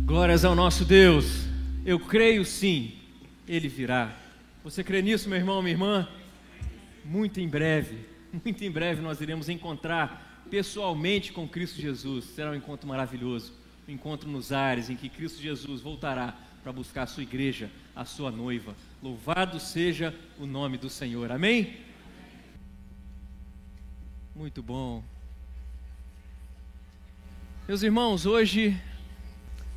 Glórias ao nosso Deus. Eu creio sim, Ele virá. Você crê nisso, meu irmão, minha irmã? Muito em breve nós iremos encontrar pessoalmente com Cristo Jesus. Será um encontro maravilhoso, um encontro nos ares em que Cristo Jesus voltará para buscar a sua igreja, a sua noiva. Louvado seja o nome do Senhor, amém? Muito bom. Meus irmãos, hoje,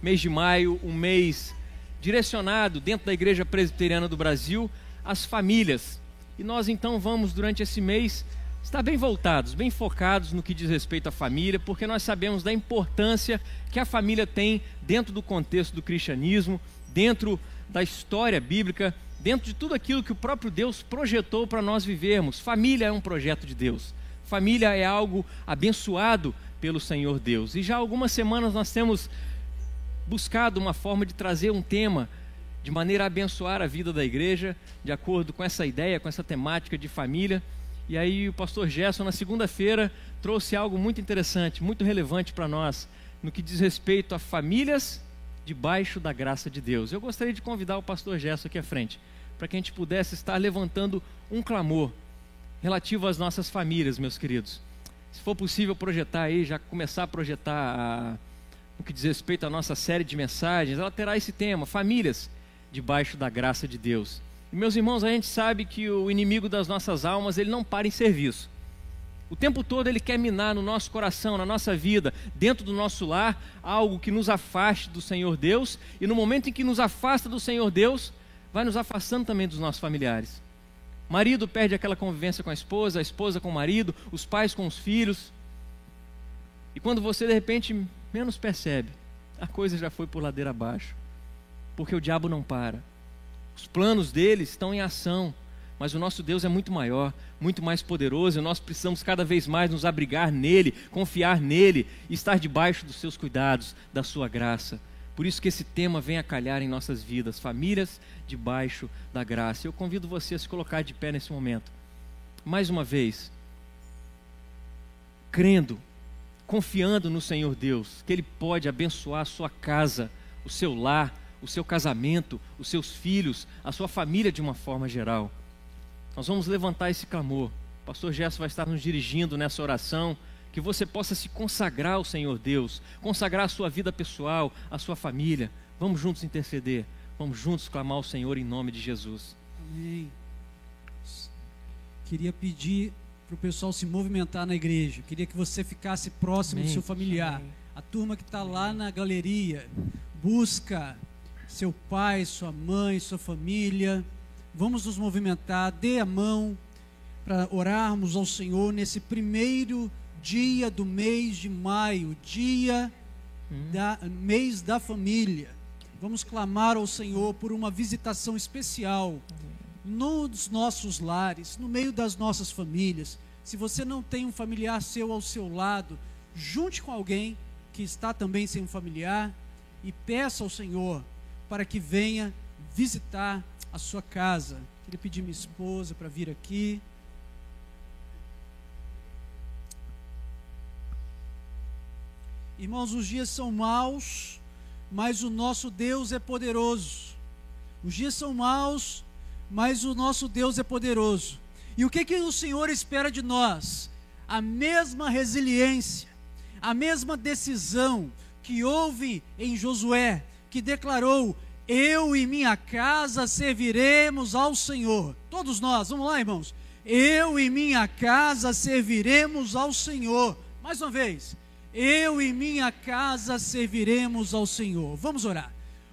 mês de maio, um mês direcionado dentro da Igreja Presbiteriana do Brasil às famílias. E nós então vamos, durante esse mês, estar bem voltados, bem focados no que diz respeito à família, porque nós sabemos da importância que a família tem dentro do contexto do cristianismo, dentro da história bíblica, dentro de tudo aquilo que o próprio Deus projetou para nós vivermos. Família é um projeto de Deus. Família é algo abençoado pelo Senhor Deus. E já há algumas semanas nós temos buscado uma forma de trazer um tema de maneira a abençoar a vida da igreja, de acordo com essa ideia, com essa temática de família. E aí o pastor Gerson, na segunda-feira, trouxe algo muito interessante, muito relevante para nós, no que diz respeito a famílias debaixo da graça de Deus. Eu gostaria de convidar o pastor Gerson aqui à frente, para que a gente pudesse estar levantando um clamor relativo às nossas famílias, meus queridos. Se for possível projetar aí, já começar a projetar no que diz respeito à nossa série de mensagens, ela terá esse tema, famílias debaixo da graça de Deus. E meus irmãos, a gente sabe que o inimigo das nossas almas, ele não para em serviço. O tempo todo ele quer minar no nosso coração, na nossa vida, dentro do nosso lar, algo que nos afaste do Senhor Deus, e no momento em que nos afasta do Senhor Deus, vai nos afastando também dos nossos familiares. Marido perde aquela convivência com a esposa com o marido, os pais com os filhos. E quando você de repente menos percebe, a coisa já foi por ladeira abaixo. Porque o diabo não para. Os planos dele estão em ação. Mas o nosso Deus é muito maior, muito mais poderoso. E nós precisamos cada vez mais nos abrigar nele, confiar nele e estar debaixo dos seus cuidados, da sua graça. Por isso que esse tema vem a calhar em nossas vidas, famílias debaixo da graça. Eu convido você a se colocar de pé nesse momento. Mais uma vez, crendo, confiando no Senhor Deus, que Ele pode abençoar a sua casa, o seu lar, o seu casamento, os seus filhos, a sua família de uma forma geral. Nós vamos levantar esse clamor. O pastor Gerson vai estar nos dirigindo nessa oração, que você possa se consagrar ao Senhor Deus, consagrar a sua vida pessoal, a sua família. Vamos juntos interceder, vamos juntos clamar ao Senhor em nome de Jesus. Amém. Queria pedir para o pessoal se movimentar na igreja. Queria que você ficasse próximo do seu familiar. Amém. A turma que está lá na galeria, busca seu pai, sua mãe, sua família. Vamos nos movimentar, dê a mão para orarmos ao Senhor nesse primeiro dia do mês de maio, mês da família. Vamos clamar ao Senhor por uma visitação especial nos nossos lares, no meio das nossas famílias. Se você não tem um familiar seu ao seu lado, junte com alguém que está também sem um familiar e peça ao Senhor para que venha visitar a sua casa. Queria pedir minha esposa para vir aqui. Irmãos, os dias são maus, mas o nosso Deus é poderoso. Os dias são maus, mas o nosso Deus é poderoso. E o que o Senhor espera de nós? A mesma resiliência, a mesma decisão que houve em Josué, que declarou: eu e minha casa serviremos ao Senhor. Todos nós, vamos lá, irmãos. Eu e minha casa serviremos ao Senhor. Mais uma vez. Eu e minha casa serviremos ao Senhor. Vamos orar.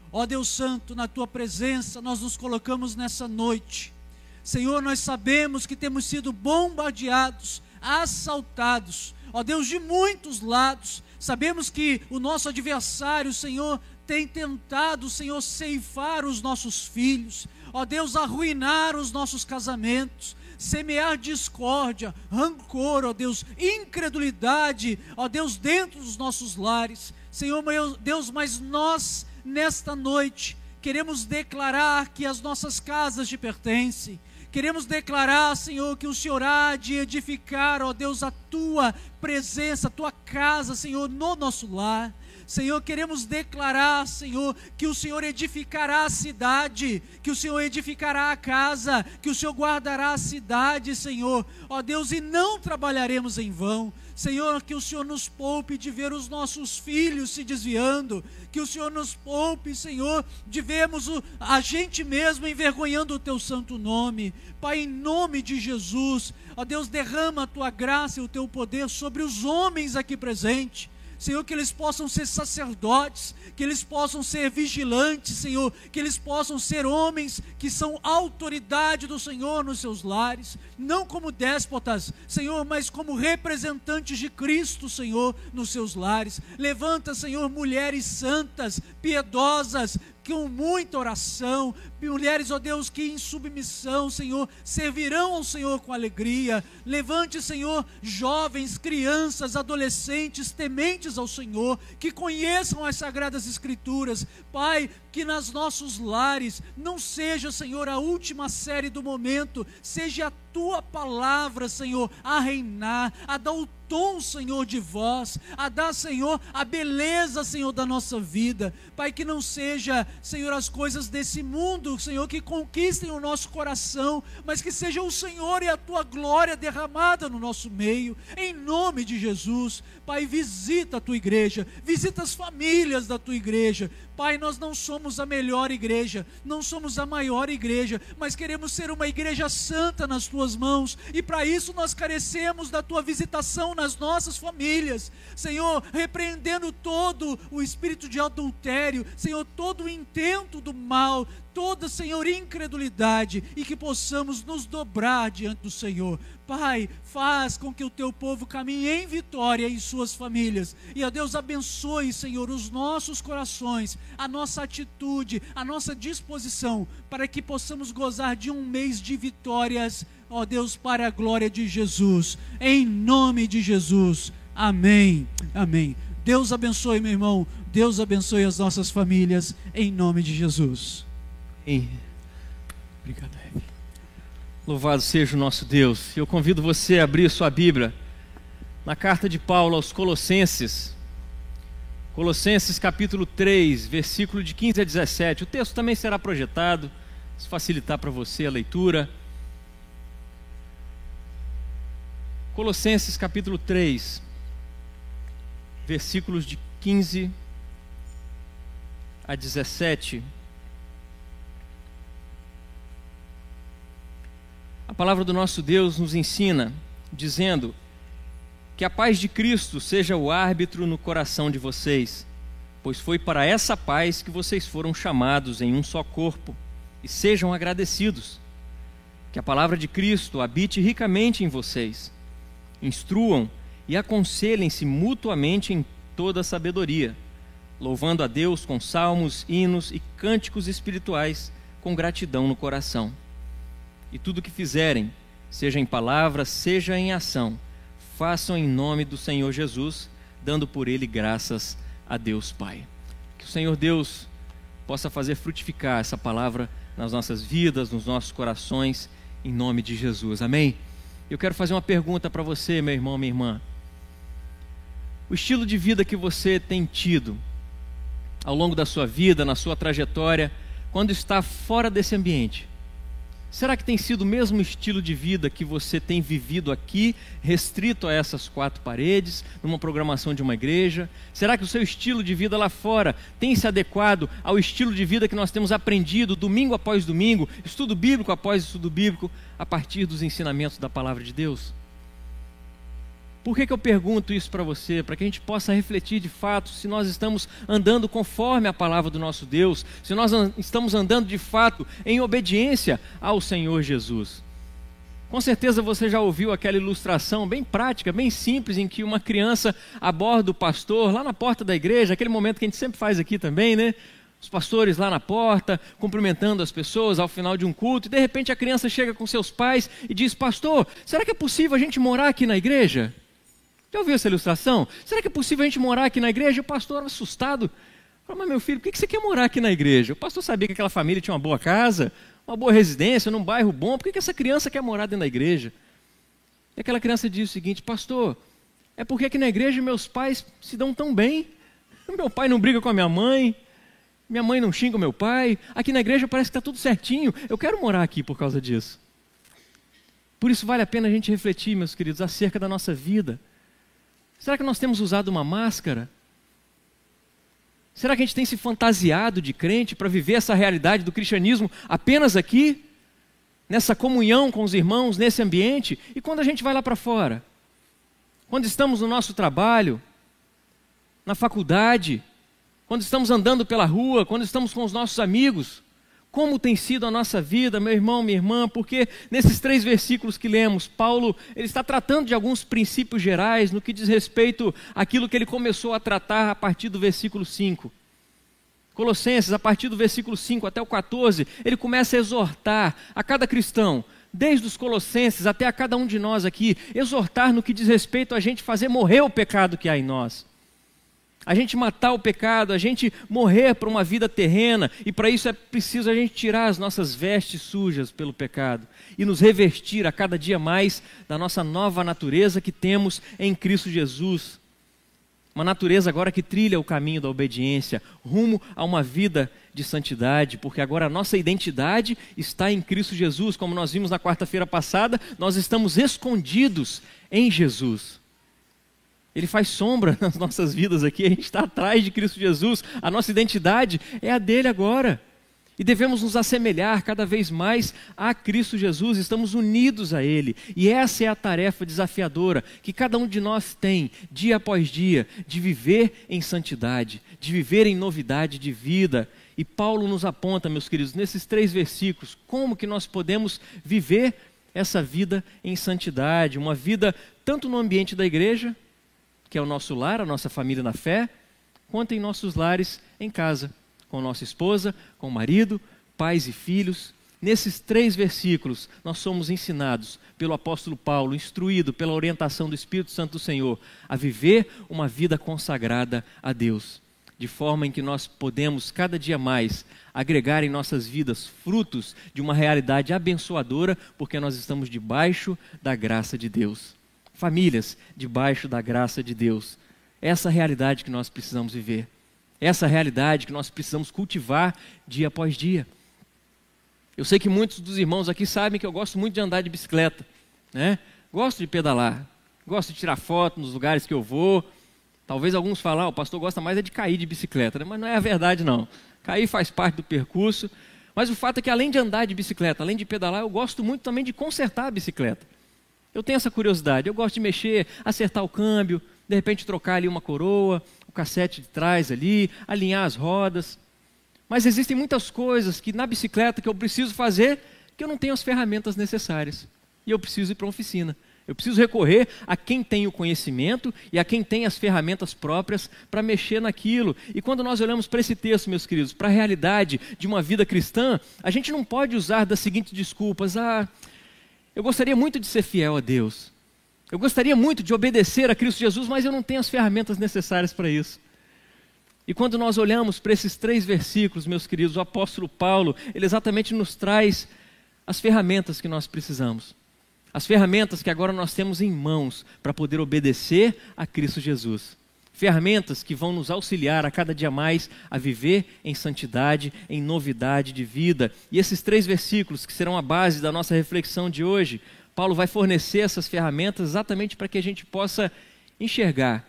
Ó Deus Santo, na Tua presença nós nos colocamos nessa noite. Senhor, nós sabemos que temos sido bombardeados, assaltados, ó Deus, de muitos lados. Sabemos que o nosso adversário, Senhor, tem tentado, Senhor, ceifar os nossos filhos, ó Deus, arruinar os nossos casamentos, semear discórdia, rancor, ó Deus, incredulidade, ó Deus, dentro dos nossos lares. Senhor, meu Deus, mas nós, nesta noite, queremos declarar que as nossas casas te pertencem. Queremos declarar, Senhor, que o Senhor há de edificar, ó Deus, a Tua presença, a Tua casa, Senhor, no nosso lar. Senhor, queremos declarar, Senhor, que o Senhor edificará a cidade, que o Senhor edificará a casa, que o Senhor guardará a cidade, Senhor, ó Deus, e não trabalharemos em vão. Senhor, que o Senhor nos poupe de ver os nossos filhos se desviando, que o Senhor nos poupe, Senhor, de vermos a gente mesmo envergonhando o Teu santo nome. Pai, em nome de Jesus, ó Deus, derrama a Tua graça e o Teu poder sobre os homens aqui presentes. Senhor, que eles possam ser sacerdotes, que eles possam ser vigilantes, Senhor, que eles possam ser homens que são autoridade do Senhor nos seus lares, não como déspotas, Senhor, mas como representantes de Cristo, Senhor, nos seus lares. Levanta, Senhor, mulheres santas, piedosas, com muita oração, mulheres, ó Deus, que em submissão, Senhor, servirão ao Senhor com alegria. Levante, Senhor, jovens, crianças, adolescentes, tementes ao Senhor, que conheçam as Sagradas Escrituras. Pai, que nos nossos lares não seja, Senhor, a última série do momento, seja a Tua palavra, Senhor, a reinar, a dar o tom, Senhor, de voz, a dar, Senhor, a beleza, Senhor, da nossa vida. Pai, que não seja, Senhor, as coisas desse mundo, Senhor, que conquistem o nosso coração, mas que seja o Senhor e a Tua glória derramada no nosso meio, em nome de Jesus. Pai, visita a Tua igreja, visita as famílias da Tua igreja. Pai, nós não somos a melhor igreja, não somos a maior igreja, mas queremos ser uma igreja santa nas Tuas mãos, e para isso nós carecemos da Tua visitação nas nossas famílias. Senhor, repreendendo todo o espírito de adultério, Senhor, todo o intento do mal, toda, Senhor, incredulidade, e que possamos nos dobrar diante do Senhor. Pai, faz com que o Teu povo caminhe em vitória em suas famílias, e ó Deus, abençoe, Senhor, os nossos corações, a nossa atitude, a nossa disposição, para que possamos gozar de um mês de vitórias, ó Deus, para a glória de Jesus, em nome de Jesus, amém, amém. Deus abençoe, meu irmão, Deus abençoe as nossas famílias, em nome de Jesus. Obrigado, Hebe. Louvado seja o nosso Deus. Eu convido você a abrir sua Bíblia na carta de Paulo aos Colossenses, Colossenses capítulo 3, versículo de 15 a 17. O texto também será projetado, se facilitar para você a leitura. Colossenses capítulo 3, versículos de 15 a 17. A palavra do nosso Deus nos ensina, dizendo que a paz de Cristo seja o árbitro no coração de vocês, pois foi para essa paz que vocês foram chamados em um só corpo, e sejam agradecidos. Que a palavra de Cristo habite ricamente em vocês. Instruam e aconselhem-se mutuamente em toda a sabedoria, louvando a Deus com salmos, hinos e cânticos espirituais, com gratidão no coração. E tudo o que fizerem, seja em palavra, seja em ação, façam em nome do Senhor Jesus, dando por Ele graças a Deus Pai. Que o Senhor Deus possa fazer frutificar essa palavra nas nossas vidas, nos nossos corações, em nome de Jesus. Amém? Eu quero fazer uma pergunta para você, meu irmão, minha irmã. O estilo de vida que você tem tido ao longo da sua vida, na sua trajetória, quando está fora desse ambiente, será que tem sido o mesmo estilo de vida que você tem vivido aqui, restrito a essas quatro paredes, numa programação de uma igreja? Será que o seu estilo de vida lá fora tem se adequado ao estilo de vida que nós temos aprendido domingo após domingo, estudo bíblico após estudo bíblico, a partir dos ensinamentos da palavra de Deus? Por que eu pergunto isso para você? Para que a gente possa refletir de fato se nós estamos andando conforme a palavra do nosso Deus, se nós estamos andando de fato em obediência ao Senhor Jesus. Com certeza você já ouviu aquela ilustração bem prática, bem simples, em que uma criança aborda o pastor lá na porta da igreja, aquele momento que a gente sempre faz aqui também, né? Os pastores lá na porta, cumprimentando as pessoas ao final de um culto, e de repente a criança chega com seus pais e diz: pastor, será que é possível a gente morar aqui na igreja? Já ouviu essa ilustração? Será que é possível a gente morar aqui na igreja? O pastor, assustado, falou: mas meu filho, por que você quer morar aqui na igreja? O pastor sabia que aquela família tinha uma boa casa, uma boa residência, num bairro bom. Por que essa criança quer morar dentro da igreja? E aquela criança diz o seguinte: pastor, é porque aqui na igreja meus pais se dão tão bem. Meu pai não briga com a minha mãe não xinga o meu pai, aqui na igreja parece que está tudo certinho, eu quero morar aqui por causa disso. Por isso vale a pena a gente refletir, meus queridos, acerca da nossa vida. Será que nós temos usado uma máscara? Será que a gente tem se fantasiado de crente para viver essa realidade do cristianismo apenas aqui? Nessa comunhão com os irmãos, nesse ambiente? E quando a gente vai lá para fora? Quando estamos no nosso trabalho, na faculdade, quando estamos andando pela rua, quando estamos com os nossos amigos, como tem sido a nossa vida, meu irmão, minha irmã? Porque nesses 3 versículos que lemos, Paulo ele está tratando de alguns princípios gerais no que diz respeito àquilo que ele começou a tratar a partir do versículo 5. Colossenses, a partir do versículo 5 até o 14, ele começa a exortar a cada cristão, desde os Colossenses até a cada um de nós aqui, exortar no que diz respeito a gente fazer morrer o pecado que há em nós. A gente matar o pecado, a gente morrer para uma vida terrena, e para isso é preciso a gente tirar as nossas vestes sujas pelo pecado e nos revestir a cada dia mais da nossa nova natureza que temos em Cristo Jesus. Uma natureza agora que trilha o caminho da obediência, rumo a uma vida de santidade, porque agora a nossa identidade está em Cristo Jesus. Como nós vimos na quarta-feira passada, nós estamos escondidos em Jesus. Ele faz sombra nas nossas vidas aqui, a gente está atrás de Cristo Jesus, a nossa identidade é a dele agora. E devemos nos assemelhar cada vez mais a Cristo Jesus, estamos unidos a Ele. E essa é a tarefa desafiadora que cada um de nós tem, dia após dia, de viver em santidade, de viver em novidade de vida. E Paulo nos aponta, meus queridos, nesses 3 versículos, como que nós podemos viver essa vida em santidade, uma vida tanto no ambiente da igreja, que é o nosso lar, a nossa família na fé, quanto em nossos lares em casa, com nossa esposa, com o marido, pais e filhos. Nesses 3 versículos, nós somos ensinados pelo apóstolo Paulo, instruído pela orientação do Espírito Santo do Senhor, a viver uma vida consagrada a Deus, de forma em que nós podemos cada dia mais agregar em nossas vidas frutos de uma realidade abençoadora, porque nós estamos debaixo da graça de Deus. Famílias debaixo da graça de Deus. Essa realidade que nós precisamos viver. Essa realidade que nós precisamos cultivar dia após dia. Eu sei que muitos dos irmãos aqui sabem que eu gosto muito de andar de bicicleta, né? Gosto de pedalar, gosto de tirar foto nos lugares que eu vou. Talvez alguns falem, o pastor gosta mais é de cair de bicicleta, né? Mas não é a verdade não. Cair faz parte do percurso. Mas o fato é que além de andar de bicicleta, além de pedalar, eu gosto muito também de consertar a bicicleta. Eu tenho essa curiosidade, eu gosto de mexer, acertar o câmbio, de repente trocar ali uma coroa, o cassete de trás ali, alinhar as rodas. Mas existem muitas coisas que na bicicleta que eu preciso fazer, que eu não tenho as ferramentas necessárias. E eu preciso ir para uma oficina. Eu preciso recorrer a quem tem o conhecimento e a quem tem as ferramentas próprias para mexer naquilo. E quando nós olhamos para esse texto, meus queridos, para a realidade de uma vida cristã, a gente não pode usar das seguintes desculpas: eu gostaria muito de ser fiel a Deus. Eu gostaria muito de obedecer a Cristo Jesus, mas eu não tenho as ferramentas necessárias para isso. E quando nós olhamos para esses 3 versículos, meus queridos, o apóstolo Paulo, ele exatamente nos traz as ferramentas que nós precisamos. As ferramentas que agora nós temos em mãos para poder obedecer a Cristo Jesus. Ferramentas que vão nos auxiliar a cada dia mais a viver em santidade, em novidade de vida. E esses 3 versículos que serão a base da nossa reflexão de hoje, Paulo vai fornecer essas ferramentas exatamente para que a gente possa enxergar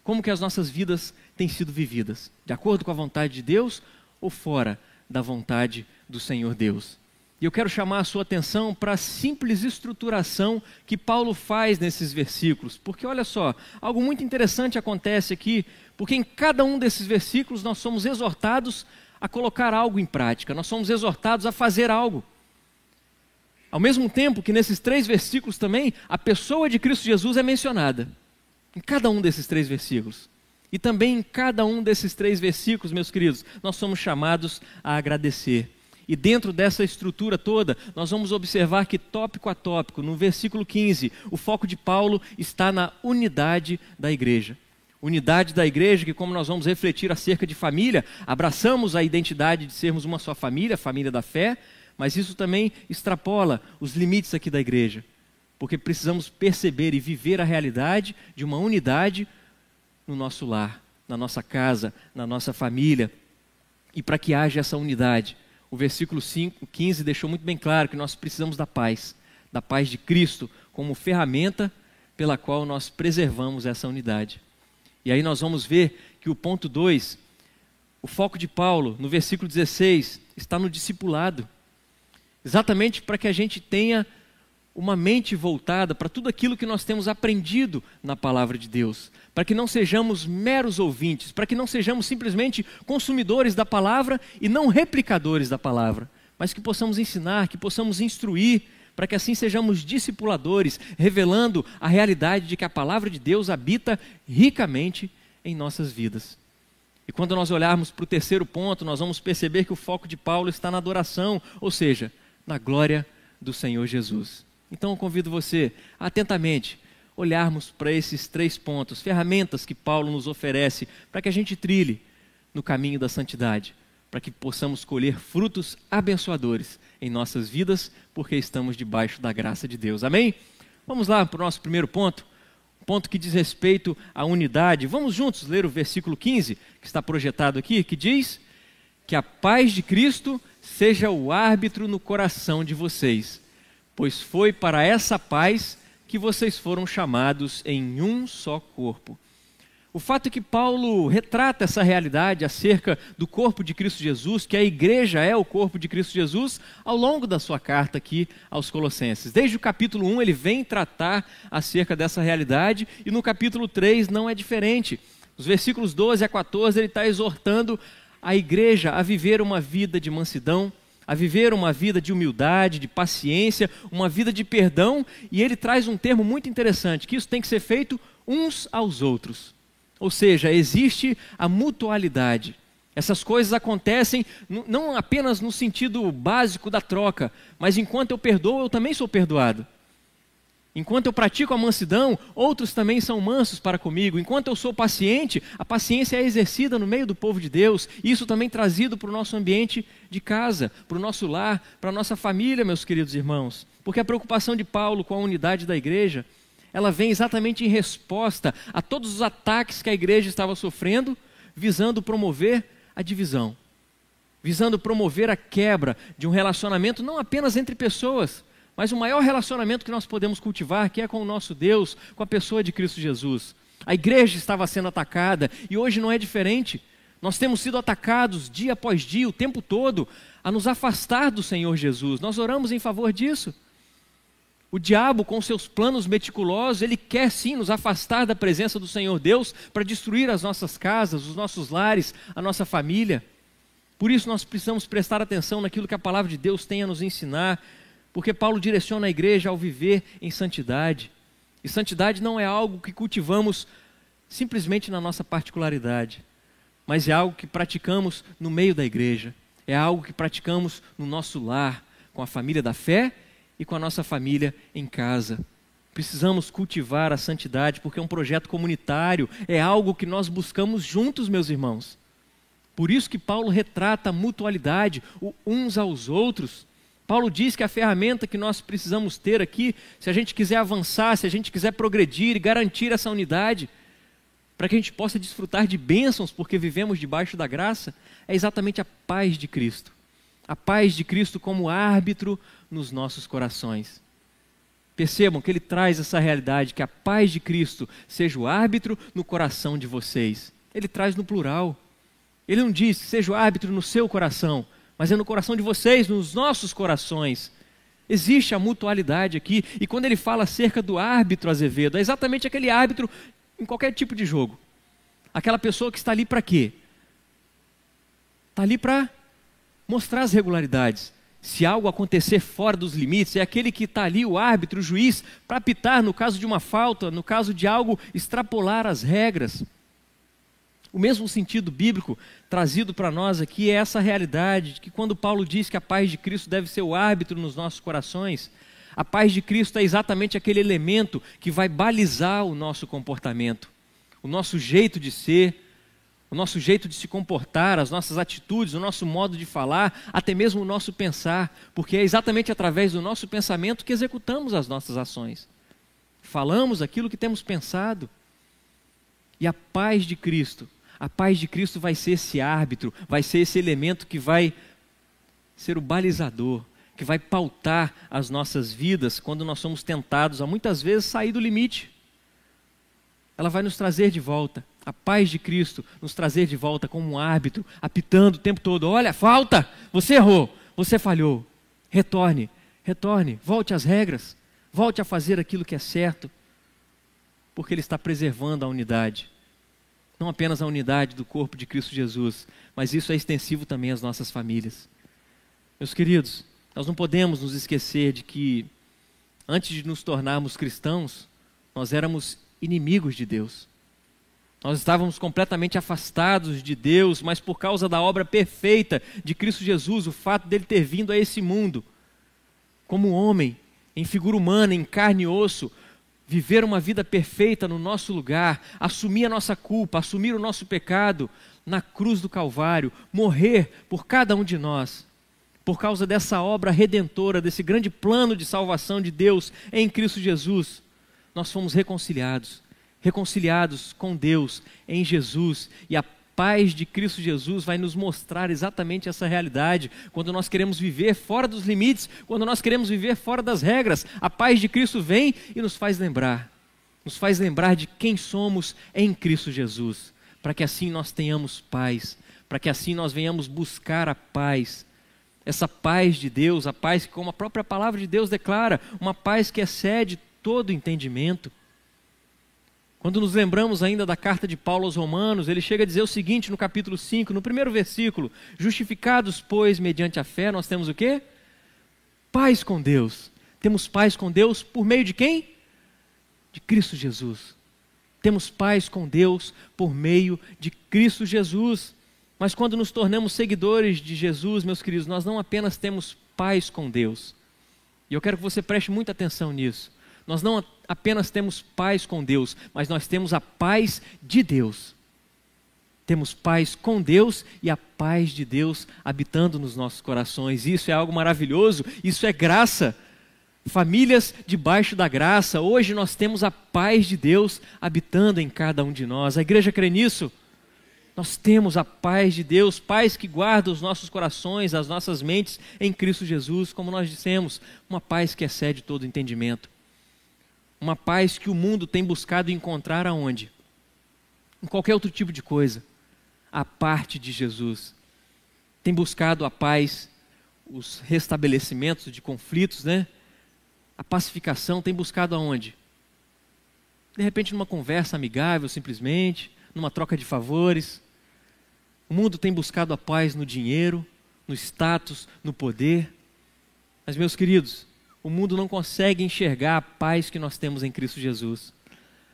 como que as nossas vidas têm sido vividas, de acordo com a vontade de Deus ou fora da vontade do Senhor Deus. E eu quero chamar a sua atenção para a simples estruturação que Paulo faz nesses versículos. Porque olha só, algo muito interessante acontece aqui, porque em cada um desses versículos nós somos exortados a colocar algo em prática, nós somos exortados a fazer algo. Ao mesmo tempo que nesses 3 versículos também, a pessoa de Cristo Jesus é mencionada. Em cada um desses 3 versículos. E também em cada um desses 3 versículos, meus queridos, nós somos chamados a agradecer. E dentro dessa estrutura toda, nós vamos observar que tópico a tópico, no versículo 15, o foco de Paulo está na unidade da igreja. Unidade da igreja que, como nós vamos refletir acerca de família, abraçamos a identidade de sermos uma só família, a família da fé, mas isso também extrapola os limites aqui da igreja. Porque precisamos perceber e viver a realidade de uma unidade no nosso lar, na nossa casa, na nossa família, e para que haja essa unidade. O versículo 15 deixou muito bem claro que nós precisamos da paz de Cristo, como ferramenta pela qual nós preservamos essa unidade. E aí nós vamos ver que o ponto 2, o foco de Paulo, no versículo 16, está no discipulado. Exatamente para que a gente tenha uma mente voltada para tudo aquilo que nós temos aprendido na palavra de Deus. Para que não sejamos meros ouvintes, para que não sejamos simplesmente consumidores da palavra e não replicadores da palavra, mas que possamos ensinar, que possamos instruir, para que assim sejamos discipuladores, revelando a realidade de que a palavra de Deus habita ricamente em nossas vidas. E quando nós olharmos para o terceiro ponto, nós vamos perceber que o foco de Paulo está na adoração, ou seja, na glória do Senhor Jesus. Então eu convido você a atentamente olharmos para esses 3 pontos, ferramentas que Paulo nos oferece para que a gente trilhe no caminho da santidade, para que possamos colher frutos abençoadores em nossas vidas, porque estamos debaixo da graça de Deus. Amém? Vamos lá para o nosso primeiro ponto, ponto que diz respeito à unidade. Vamos juntos ler o versículo 15, que está projetado aqui, que diz: que a paz de Cristo seja o árbitro no coração de vocês, pois foi para essa paz que vocês foram chamados em um só corpo. O fato é que Paulo retrata essa realidade acerca do corpo de Cristo Jesus, que a igreja é o corpo de Cristo Jesus, ao longo da sua carta aqui aos Colossenses. Desde o capítulo 1 ele vem tratar acerca dessa realidade, e no capítulo 3 não é diferente. Nos versículos 12 a 14 ele está exortando a igreja a viver uma vida de mansidão, a viver uma vida de humildade, de paciência, uma vida de perdão, e ele traz um termo muito interessante, que isso tem que ser feito uns aos outros. Ou seja, existe a mutualidade. Essas coisas acontecem não apenas no sentido básico da troca, mas enquanto eu perdoo, eu também sou perdoado. Enquanto eu pratico a mansidão, outros também são mansos para comigo. Enquanto eu sou paciente, a paciência é exercida no meio do povo de Deus. Isso também trazido para o nosso ambiente de casa, para o nosso lar, para a nossa família, meus queridos irmãos. Porque a preocupação de Paulo com a unidade da igreja, ela vem exatamente em resposta a todos os ataques que a igreja estava sofrendo, visando promover a divisão, visando promover a quebra de um relacionamento não apenas entre pessoas, mas o maior relacionamento que nós podemos cultivar, que é com o nosso Deus, com a pessoa de Cristo Jesus. A igreja estava sendo atacada e hoje não é diferente. Nós temos sido atacados dia após dia, o tempo todo, a nos afastar do Senhor Jesus. Nós oramos em favor disso. O diabo, com seus planos meticulosos, ele quer sim nos afastar da presença do Senhor Deus para destruir as nossas casas, os nossos lares, a nossa família. Por isso nós precisamos prestar atenção naquilo que a palavra de Deus tem a nos ensinar, porque Paulo direciona a igreja ao viver em santidade. E santidade não é algo que cultivamos simplesmente na nossa particularidade, mas é algo que praticamos no meio da igreja. É algo que praticamos no nosso lar, com a família da fé e com a nossa família em casa. Precisamos cultivar a santidade, porque é um projeto comunitário, é algo que nós buscamos juntos, meus irmãos. Por isso que Paulo retrata a mutualidade, o uns aos outros. Paulo diz que a ferramenta que nós precisamos ter aqui, se a gente quiser avançar, se a gente quiser progredir e garantir essa unidade, para que a gente possa desfrutar de bênçãos, porque vivemos debaixo da graça, é exatamente a paz de Cristo. A paz de Cristo como árbitro nos nossos corações. Percebam que ele traz essa realidade, que a paz de Cristo seja o árbitro no coração de vocês. Ele traz no plural. Ele não diz que seja o árbitro no seu coração, mas é no coração de vocês, nos nossos corações. Existe a mutualidade aqui. E quando ele fala acerca do árbitro Azevedo, é exatamente aquele árbitro em qualquer tipo de jogo. Aquela pessoa que está ali para quê? Está ali para mostrar as regularidades. Se algo acontecer fora dos limites, é aquele que está ali, o árbitro, o juiz, para apitar no caso de uma falta, no caso de algo extrapolar as regras. O mesmo sentido bíblico trazido para nós aqui é essa realidade de que quando Paulo diz que a paz de Cristo deve ser o árbitro nos nossos corações, a paz de Cristo é exatamente aquele elemento que vai balizar o nosso comportamento, o nosso jeito de ser, o nosso jeito de se comportar, as nossas atitudes, o nosso modo de falar, até mesmo o nosso pensar, porque é exatamente através do nosso pensamento que executamos as nossas ações. Falamos aquilo que temos pensado. E a paz de Cristo, A paz de Cristo vai ser esse árbitro, vai ser esse elemento que vai ser o balizador, que vai pautar as nossas vidas quando nós somos tentados a muitas vezes sair do limite. Ela vai nos trazer de volta, a paz de Cristo nos trazer de volta como um árbitro, apitando o tempo todo: olha, falta, você errou, você falhou, retorne, volte às regras, volte a fazer aquilo que é certo, porque Ele está preservando a unidade. Não apenas a unidade do corpo de Cristo Jesus, mas isso é extensivo também às nossas famílias. Meus queridos, nós não podemos nos esquecer de que, antes de nos tornarmos cristãos, nós éramos inimigos de Deus. Nós estávamos completamente afastados de Deus, mas por causa da obra perfeita de Cristo Jesus, o fato dele ter vindo a esse mundo, como homem, em figura humana, em carne e osso, viver uma vida perfeita no nosso lugar, assumir a nossa culpa, assumir o nosso pecado na cruz do Calvário, morrer por cada um de nós, por causa dessa obra redentora, desse grande plano de salvação de Deus em Cristo Jesus, nós fomos reconciliados com Deus em Jesus, e a paz de Cristo Jesus vai nos mostrar exatamente essa realidade. Quando nós queremos viver fora dos limites, quando nós queremos viver fora das regras, a paz de Cristo vem e nos faz lembrar de quem somos em Cristo Jesus, para que assim nós tenhamos paz, para que assim nós venhamos buscar a paz, essa paz de Deus, a paz que, como a própria palavra de Deus declara, uma paz que excede todo entendimento. Quando nos lembramos ainda da carta de Paulo aos Romanos, ele chega a dizer o seguinte no capítulo 5, no primeiro versículo: justificados, pois, mediante a fé, nós temos o quê? Paz com Deus. Temos paz com Deus por meio de quem? De Cristo Jesus. Temos paz com Deus por meio de Cristo Jesus. Mas quando nos tornamos seguidores de Jesus, meus queridos, nós não apenas temos paz com Deus. E eu quero que você preste muita atenção nisso. Nós não apenas temos paz com Deus, mas nós temos a paz de Deus. Temos paz com Deus e a paz de Deus habitando nos nossos corações. Isso é algo maravilhoso, isso é graça. Famílias debaixo da graça. Hoje nós temos a paz de Deus habitando em cada um de nós. A igreja crê nisso? Nós temos a paz de Deus, paz que guarda os nossos corações, as nossas mentes em Cristo Jesus, como nós dissemos, uma paz que excede todo entendimento. Uma paz que o mundo tem buscado encontrar aonde? Em qualquer outro tipo de coisa, a parte de Jesus. Tem buscado a paz, os restabelecimentos de conflitos, né? A pacificação tem buscado aonde? De repente numa conversa amigável simplesmente, numa troca de favores. O mundo tem buscado a paz no dinheiro, no status, no poder. Mas, meus queridos, o mundo não consegue enxergar a paz que nós temos em Cristo Jesus.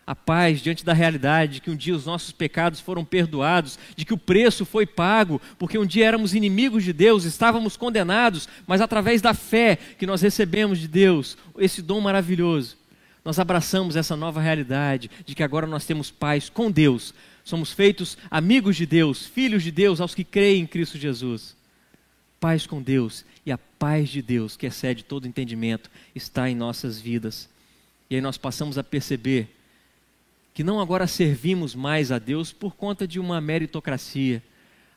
A paz diante da realidade de que um dia os nossos pecados foram perdoados, de que o preço foi pago, porque um dia éramos inimigos de Deus, estávamos condenados, mas através da fé que nós recebemos de Deus, esse dom maravilhoso, nós abraçamos essa nova realidade de que agora nós temos paz com Deus. Somos feitos amigos de Deus, filhos de Deus aos que creem em Cristo Jesus. Paz com Deus, e a paz de Deus, que excede todo entendimento, está em nossas vidas. E aí nós passamos a perceber que não agora servimos mais a Deus por conta de uma meritocracia.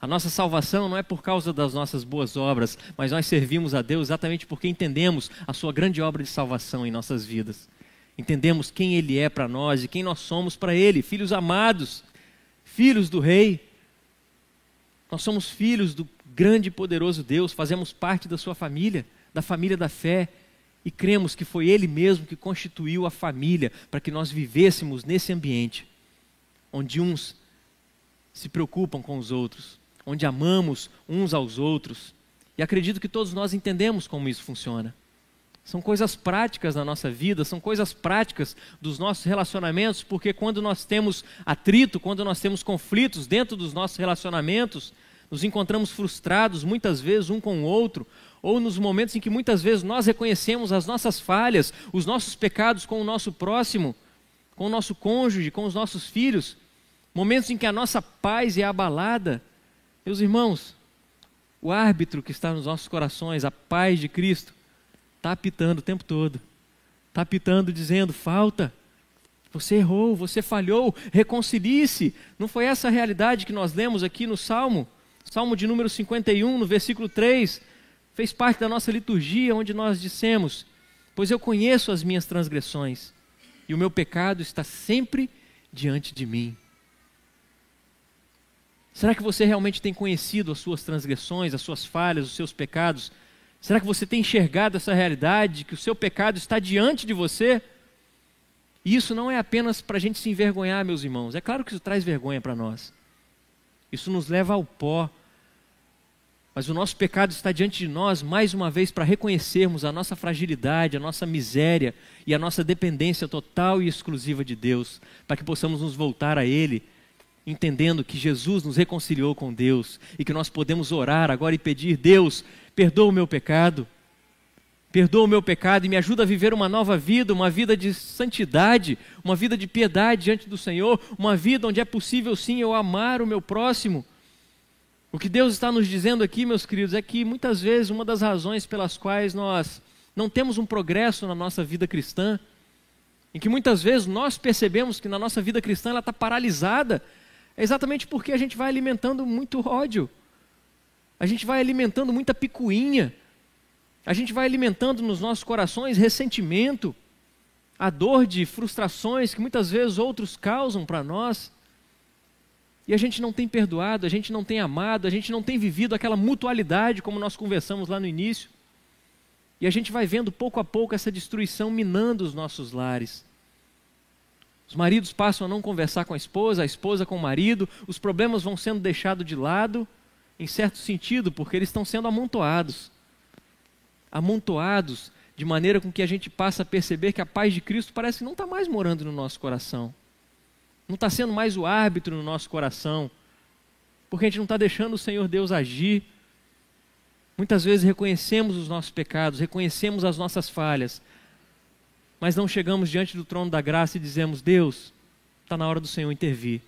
A nossa salvação não é por causa das nossas boas obras, mas nós servimos a Deus exatamente porque entendemos a sua grande obra de salvação em nossas vidas. Entendemos quem Ele é para nós e quem nós somos para Ele, filhos amados, filhos do Rei. Nós somos filhos do grande e poderoso Deus, fazemos parte da sua família, da família da fé, e cremos que foi Ele mesmo que constituiu a família para que nós vivêssemos nesse ambiente, onde uns se preocupam com os outros, onde amamos uns aos outros, e acredito que todos nós entendemos como isso funciona. São coisas práticas na nossa vida, são coisas práticas dos nossos relacionamentos, porque quando nós temos atrito, quando nós temos conflitos dentro dos nossos relacionamentos, nos encontramos frustrados muitas vezes um com o outro, ou nos momentos em que muitas vezes nós reconhecemos as nossas falhas, os nossos pecados com o nosso próximo, com o nosso cônjuge, com os nossos filhos, momentos em que a nossa paz é abalada. Meus irmãos, o árbitro que está nos nossos corações, a paz de Cristo, está apitando o tempo todo, está apitando dizendo: falta, Você errou, você falhou, reconcilie-se. Não foi essa a realidade que nós lemos aqui no Salmo? Salmo de número 51, no versículo 3, fez parte da nossa liturgia, onde nós dissemos: pois eu conheço as minhas transgressões, e o meu pecado está sempre diante de mim. Será que você realmente tem conhecido as suas transgressões, as suas falhas, os seus pecados? Será que você tem enxergado essa realidade, que o seu pecado está diante de você? E isso não é apenas para a gente se envergonhar, meus irmãos. É claro que isso traz vergonha para nós. Isso nos leva ao pó. Mas o nosso pecado está diante de nós, mais uma vez, para reconhecermos a nossa fragilidade, a nossa miséria e a nossa dependência total e exclusiva de Deus, para que possamos nos voltar a Ele, entendendo que Jesus nos reconciliou com Deus e que nós podemos orar agora e pedir: Deus, perdoa o meu pecado, perdoa o meu pecado e me ajuda a viver uma nova vida, uma vida de santidade, uma vida de piedade diante do Senhor, uma vida onde é possível sim eu amar o meu próximo. O que Deus está nos dizendo aqui, meus queridos, é que muitas vezes uma das razões pelas quais nós não temos um progresso na nossa vida cristã, em que muitas vezes nós percebemos que na nossa vida cristã ela está paralisada, é exatamente porque a gente vai alimentando muito ódio, a gente vai alimentando muita picuinha, a gente vai alimentando nos nossos corações ressentimento, a dor de frustrações que muitas vezes outros causam para nós. E a gente não tem perdoado, a gente não tem amado, a gente não tem vivido aquela mutualidade como nós conversamos lá no início. E a gente vai vendo pouco a pouco essa destruição minando os nossos lares. Os maridos passam a não conversar com a esposa com o marido, os problemas vão sendo deixados de lado, em certo sentido, porque eles estão sendo amontoados. Amontoados de maneira com que a gente passa a perceber que a paz de Cristo parece que não está mais morando no nosso coração. Não está sendo mais o árbitro no nosso coração, porque a gente não está deixando o Senhor Deus agir. Muitas vezes reconhecemos os nossos pecados, reconhecemos as nossas falhas, mas não chegamos diante do trono da graça e dizemos: Deus, está na hora do Senhor intervir.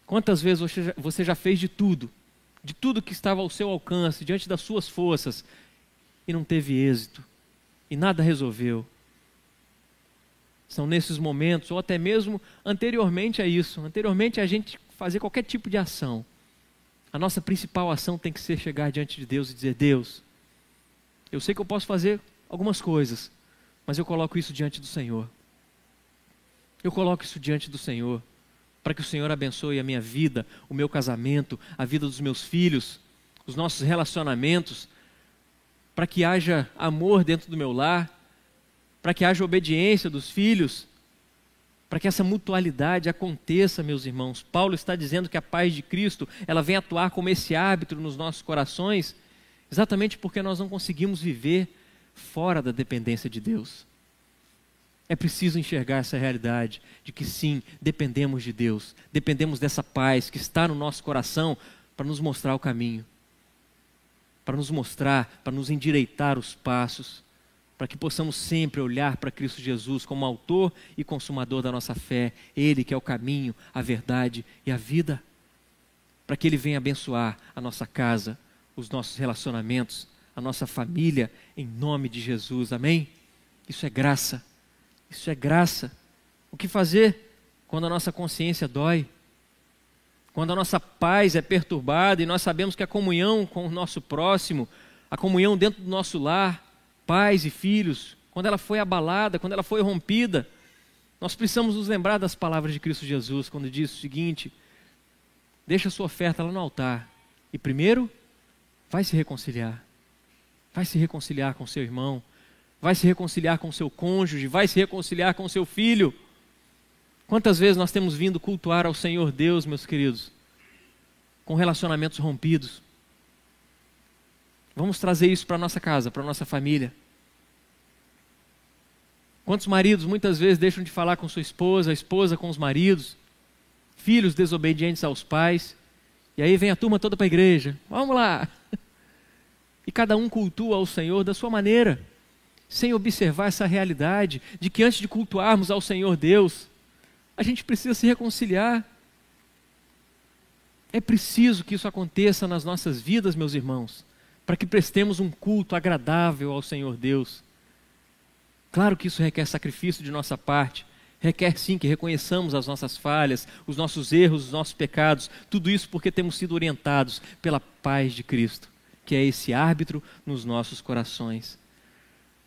Quantas vezes você já fez de tudo que estava ao seu alcance, diante das suas forças, e não teve êxito, e nada resolveu? São nesses momentos, ou até mesmo anteriormente a isso, anteriormente a gente fazer qualquer tipo de ação, a nossa principal ação tem que ser chegar diante de Deus e dizer: Deus, eu sei que eu posso fazer algumas coisas, mas eu coloco isso diante do Senhor. Eu coloco isso diante do Senhor, para que o Senhor abençoe a minha vida, o meu casamento, a vida dos meus filhos, os nossos relacionamentos, para que haja amor dentro do meu lar, para que haja obediência dos filhos, para que essa mutualidade aconteça, meus irmãos. Paulo está dizendo que a paz de Cristo, ela vem atuar como esse árbitro nos nossos corações, exatamente porque nós não conseguimos viver fora da dependência de Deus. É preciso enxergar essa realidade de que sim, dependemos de Deus, dependemos dessa paz que está no nosso coração para nos mostrar o caminho, para nos mostrar, para nos endireitar os passos, para que possamos sempre olhar para Cristo Jesus como autor e consumador da nossa fé, Ele que é o caminho, a verdade e a vida, para que Ele venha abençoar a nossa casa, os nossos relacionamentos, a nossa família, em nome de Jesus, amém? Isso é graça, isso é graça. O que fazer quando a nossa consciência dói? Quando a nossa paz é perturbada e nós sabemos que a comunhão com o nosso próximo, a comunhão dentro do nosso lar, pais e filhos, quando ela foi abalada, quando ela foi rompida, nós precisamos nos lembrar das palavras de Cristo Jesus, quando diz o seguinte: deixa a sua oferta lá no altar e primeiro vai se reconciliar com seu irmão, vai se reconciliar com seu cônjuge, vai se reconciliar com seu filho. Quantas vezes nós temos vindo cultuar ao Senhor Deus, meus queridos, com relacionamentos rompidos? Vamos trazer isso para a nossa casa, para a nossa família. Quantos maridos muitas vezes deixam de falar com sua esposa, a esposa com os maridos, filhos desobedientes aos pais, e aí vem a turma toda para a igreja, vamos lá, e cada um cultua ao Senhor da sua maneira, sem observar essa realidade de que antes de cultuarmos ao Senhor Deus, a gente precisa se reconciliar. É preciso que isso aconteça nas nossas vidas, meus irmãos, para que prestemos um culto agradável ao Senhor Deus. Claro que isso requer sacrifício de nossa parte, Requer sim que reconheçamos as nossas falhas, os nossos erros, os nossos pecados, tudo isso porque temos sido orientados pela paz de Cristo, que é esse árbitro nos nossos corações.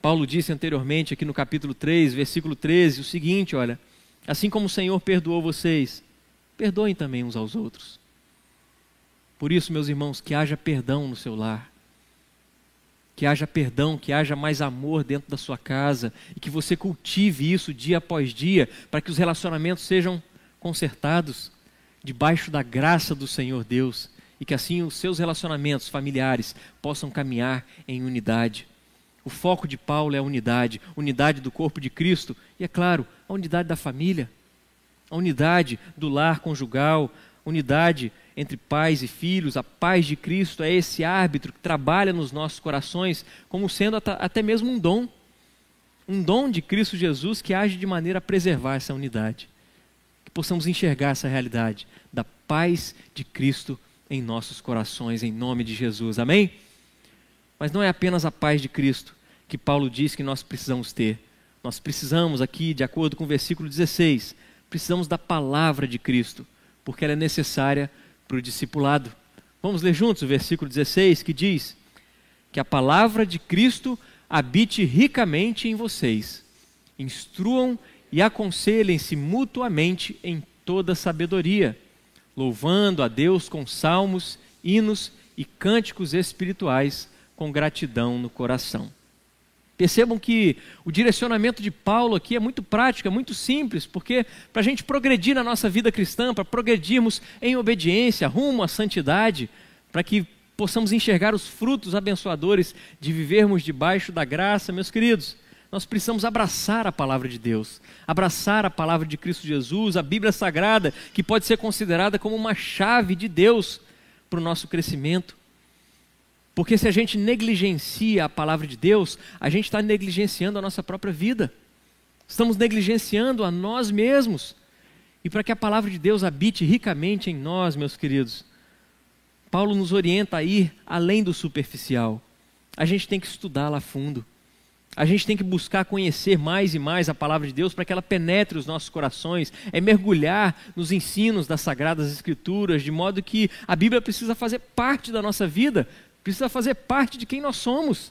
Paulo disse anteriormente aqui no capítulo 3, versículo 13, o seguinte, olha: assim como o Senhor perdoou vocês, perdoem também uns aos outros. Por isso, meus irmãos, que haja perdão no seu lar, que haja perdão, que haja mais amor dentro da sua casa e que você cultive isso dia após dia para que os relacionamentos sejam consertados debaixo da graça do Senhor Deus e que assim os seus relacionamentos familiares possam caminhar em unidade. O foco de Paulo é a unidade do corpo de Cristo e, é claro, a unidade da família, a unidade do lar conjugal, unidade entre pais e filhos. A paz de Cristo é esse árbitro que trabalha nos nossos corações como sendo até mesmo um dom de Cristo Jesus que age de maneira a preservar essa unidade, que possamos enxergar essa realidade da paz de Cristo em nossos corações, em nome de Jesus, amém? Mas não é apenas a paz de Cristo que Paulo diz que nós precisamos ter. Nós precisamos aqui, de acordo com o versículo 16, precisamos da palavra de Cristo, porque ela é necessária para o discipulado. Vamos ler juntos o versículo 16, que diz que a palavra de Cristo habite ricamente em vocês. Instruam e aconselhem-se mutuamente em toda sabedoria, louvando a Deus com salmos, hinos e cânticos espirituais, com gratidão no coração. Percebam que o direcionamento de Paulo aqui é muito prático, é muito simples, porque para a gente progredir na nossa vida cristã, para progredirmos em obediência, rumo à santidade, para que possamos enxergar os frutos abençoadores de vivermos debaixo da graça, meus queridos, nós precisamos abraçar a palavra de Deus, abraçar a palavra de Cristo Jesus, a Bíblia Sagrada, que pode ser considerada como uma chave de Deus para o nosso crescimento. Porque se a gente negligencia a palavra de Deus, a gente está negligenciando a nossa própria vida. Estamos negligenciando a nós mesmos. E para que a palavra de Deus habite ricamente em nós, meus queridos, Paulo nos orienta a ir além do superficial. A gente tem que estudá-la a fundo. A gente tem que buscar conhecer mais e mais a palavra de Deus para que ela penetre os nossos corações, é mergulhar nos ensinos das Sagradas Escrituras, de modo que a Bíblia precisa fazer parte da nossa vida, precisa fazer parte de quem nós somos.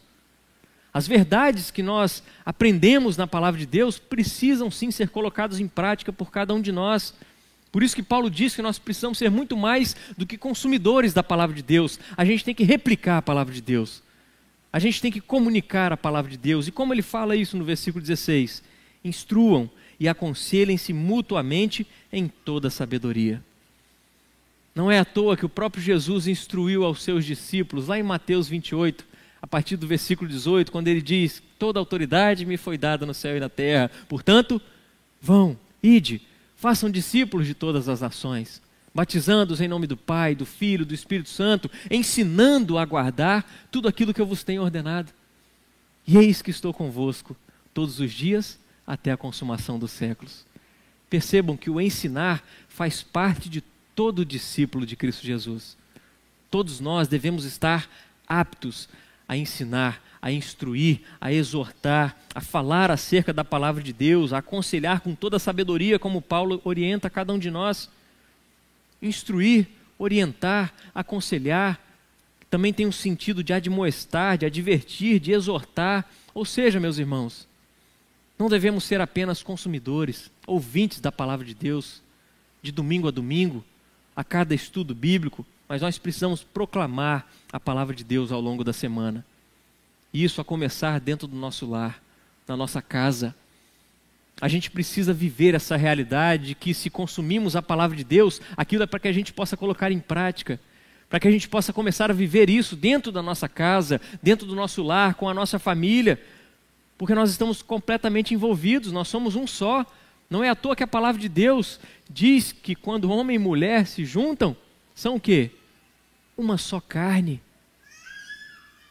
As verdades que nós aprendemos na palavra de Deus precisam sim ser colocadas em prática por cada um de nós. Por isso que Paulo diz que nós precisamos ser muito mais do que consumidores da palavra de Deus. A gente tem que replicar a palavra de Deus. A gente tem que comunicar a palavra de Deus. E como ele fala isso no versículo 16? Instruam e aconselhem-se mutuamente em toda sabedoria. Não é à toa que o próprio Jesus instruiu aos seus discípulos, lá em Mateus 28, a partir do versículo 18, quando ele diz: toda autoridade me foi dada no céu e na terra, portanto, vão, ide, façam discípulos de todas as nações, batizando-os em nome do Pai, do Filho, do Espírito Santo, ensinando a guardar tudo aquilo que eu vos tenho ordenado. E eis que estou convosco todos os dias até a consumação dos séculos. Percebam que o ensinar faz parte de todo discípulo de Cristo Jesus. Todos nós devemos estar aptos a ensinar, a instruir, a exortar, a falar acerca da palavra de Deus, a aconselhar com toda a sabedoria, como Paulo orienta a cada um de nós. Instruir, orientar, aconselhar, também tem um sentido de admoestar, de advertir, de exortar. Ou seja, meus irmãos, não devemos ser apenas consumidores, ouvintes da palavra de Deus, de domingo a domingo, a cada estudo bíblico, mas nós precisamos proclamar a palavra de Deus ao longo da semana. E isso a começar dentro do nosso lar, na nossa casa. A gente precisa viver essa realidade de que se consumimos a palavra de Deus, aquilo é para que a gente possa colocar em prática, para que a gente possa começar a viver isso dentro da nossa casa, dentro do nosso lar, com a nossa família, porque nós estamos completamente envolvidos, nós somos um só. Não é à toa que a palavra de Deus diz que quando homem e mulher se juntam, são o quê? Uma só carne.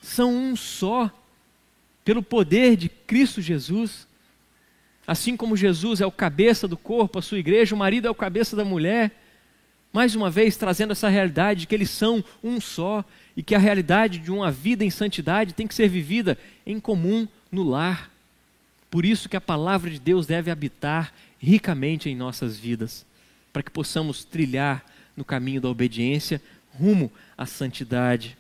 São um só, pelo poder de Cristo Jesus. Assim como Jesus é o cabeça do corpo, a sua igreja, o marido é o cabeça da mulher. Mais uma vez trazendo essa realidade de que eles são um só e que a realidade de uma vida em santidade tem que ser vivida em comum no lar. Por isso que a palavra de Deus deve habitar ricamente em nossas vidas, para que possamos trilhar no caminho da obediência rumo à santidade.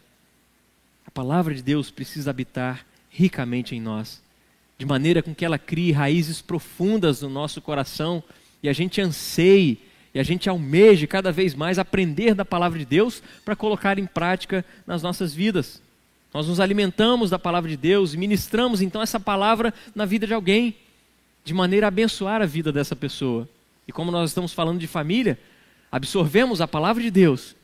A palavra de Deus precisa habitar ricamente em nós, de maneira com que ela crie raízes profundas no nosso coração e a gente anseie e a gente almeje cada vez mais aprender da palavra de Deus para colocar em prática nas nossas vidas. Nós nos alimentamos da palavra de Deus e ministramos então essa palavra na vida de alguém, de maneira a abençoar a vida dessa pessoa. E como nós estamos falando de família, absorvemos a palavra de Deus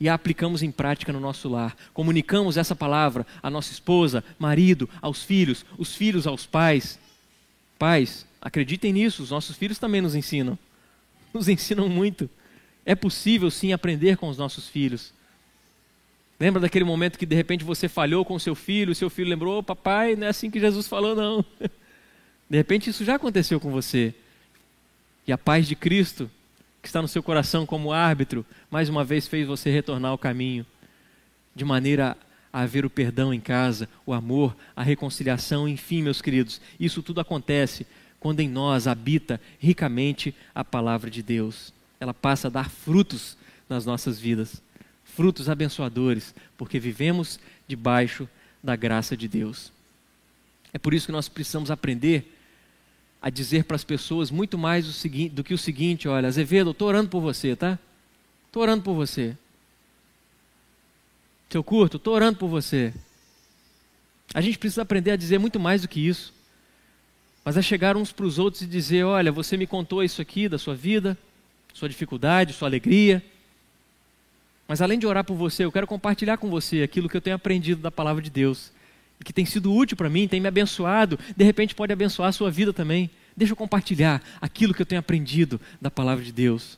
e a aplicamos em prática no nosso lar. Comunicamos essa palavra à nossa esposa, marido, aos filhos, os filhos aos pais. Pais, acreditem nisso, os nossos filhos também nos ensinam. Nos ensinam muito. É possível sim aprender com os nossos filhos. Lembra daquele momento que de repente você falhou com o seu filho lembrou, papai, não é assim que Jesus falou não. De repente isso já aconteceu com você. E a paz de Cristo, que está no seu coração como árbitro, mais uma vez fez você retornar ao caminho, de maneira a haver o perdão em casa, o amor, a reconciliação, enfim, meus queridos, isso tudo acontece quando em nós habita ricamente a palavra de Deus. Ela passa a dar frutos nas nossas vidas, frutos abençoadores, porque vivemos debaixo da graça de Deus. É por isso que nós precisamos aprender a dizer para as pessoas muito mais do que o seguinte: olha, Azevedo, eu estou orando por você, tá? Estou orando por você. Seu Curto, estou orando por você. A gente precisa aprender a dizer muito mais do que isso. Mas é chegar uns para os outros e dizer: olha, você me contou isso aqui da sua vida, sua dificuldade, sua alegria. Mas além de orar por você, eu quero compartilhar com você aquilo que eu tenho aprendido da palavra de Deus, e que tem sido útil para mim, tem me abençoado, de repente pode abençoar a sua vida também. Deixa eu compartilhar aquilo que eu tenho aprendido da palavra de Deus.